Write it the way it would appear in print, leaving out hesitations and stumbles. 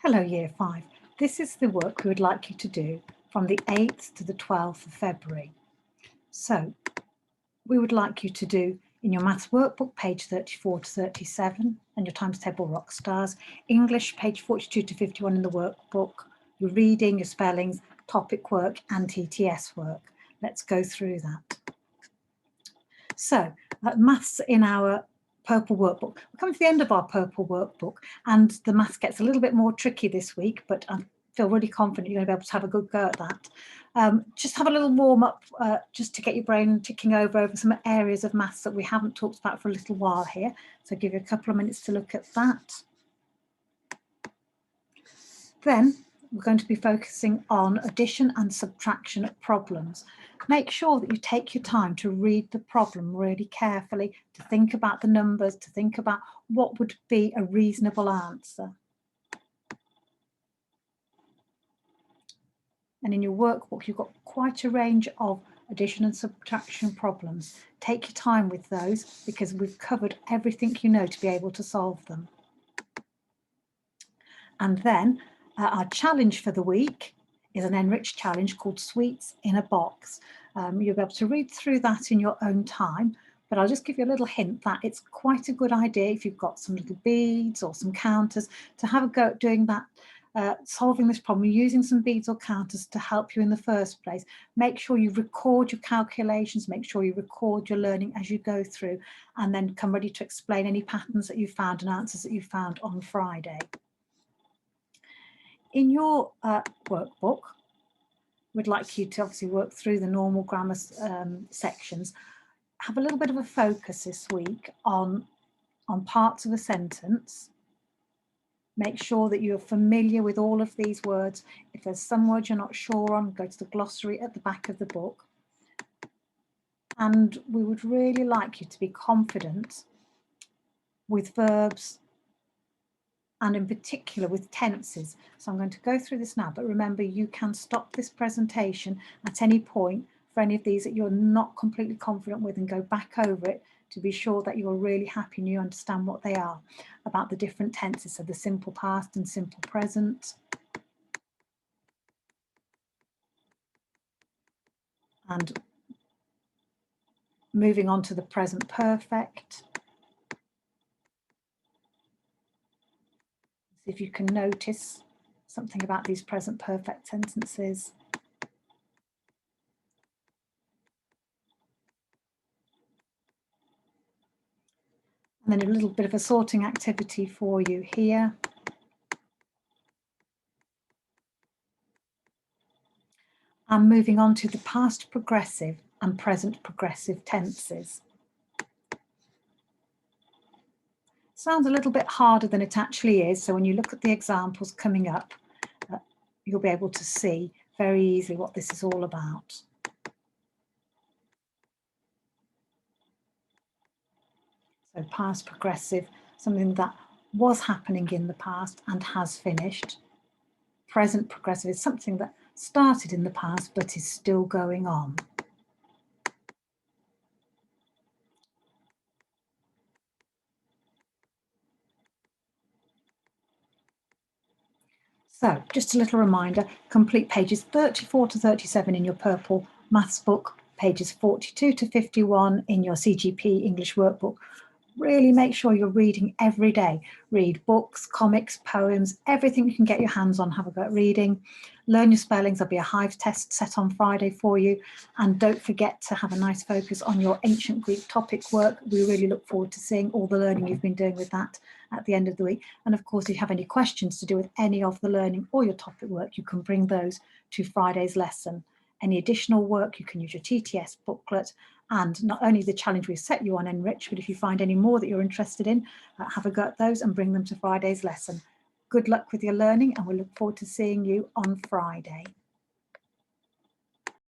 Hello Year 5. This is the work we would like you to do from the 8th to the 12th of February. So we would like you to do in your maths workbook page 34 to 37 and your times table rock stars, English page 42 to 51 in the workbook, your reading, your spellings, topic work and TTS work. Let's go through that. So maths in our purple workbook. We're coming to the end of our purple workbook and the maths gets a little bit more tricky this week, but I feel really confident you're going to be able to have a good go at that. Just have a little warm up just to get your brain ticking over some areas of maths that we haven't talked about for a little while here. So I'll give you a couple of minutes to look at that. Then we're going to be focusing on addition and subtraction problems. Make sure that you take your time to read the problem really carefully, to think about the numbers, to think about what would be a reasonable answer. And in your workbook, you've got quite a range of addition and subtraction problems. Take your time with those because we've covered everything you know to be able to solve them. And then our challenge for the week is an Enrich challenge called Sweets in a Box. You'll be able to read through that in your own time, but I'll just give you a little hint that it's quite a good idea if you've got some little beads or some counters to have a go at doing that, solving this problem using some beads or counters to help you in the first place. Make sure you record your calculations, make sure you record your learning as you go through, and then come ready to explain any patterns that you found and answers that you found on Friday. In your workbook, we'd like you to obviously work through the normal grammar sections. Have a little bit of a focus this week on parts of a sentence. Make sure that you're familiar with all of these words. If there's some words you're not sure on, go to the glossary at the back of the book. And we would really like you to be confident with verbs and in particular with tenses. So I'm going to go through this now, but remember you can stop this presentation at any point for any of these that you're not completely confident with and go back over it to be sure that you're really happy and you understand what they are about the different tenses, so the simple past and simple present. And moving on to the present perfect. See if you can notice something about these present perfect sentences. And then a little bit of a sorting activity for you here. And moving on to the past progressive and present progressive tenses. Sounds a little bit harder than it actually is. So when you look at the examples coming up, you'll be able to see very easily what this is all about. So past progressive, something that was happening in the past and has finished. Present progressive is something that started in the past but is still going on. So just a little reminder, complete pages 34 to 37 in your purple maths book, pages 42 to 51 in your CGP English workbook. Really make sure you're reading every day. Read books, comics, poems, everything you can get your hands on, have a go at reading. Learn your spellings. There'll be a Hive test set on Friday for you. And don't forget to have a nice focus on your ancient Greek topic work. We really look forward to seeing all the learning you've been doing with that at the end of the week. And of course, if you have any questions to do with any of the learning or your topic work, you can bring those to Friday's lesson. Any additional work, you can use your TTS booklet and not only the challenge we've set you on Enrich, but if you find any more that you're interested in, have a go at those and bring them to Friday's lesson. Good luck with your learning and we look forward to seeing you on Friday.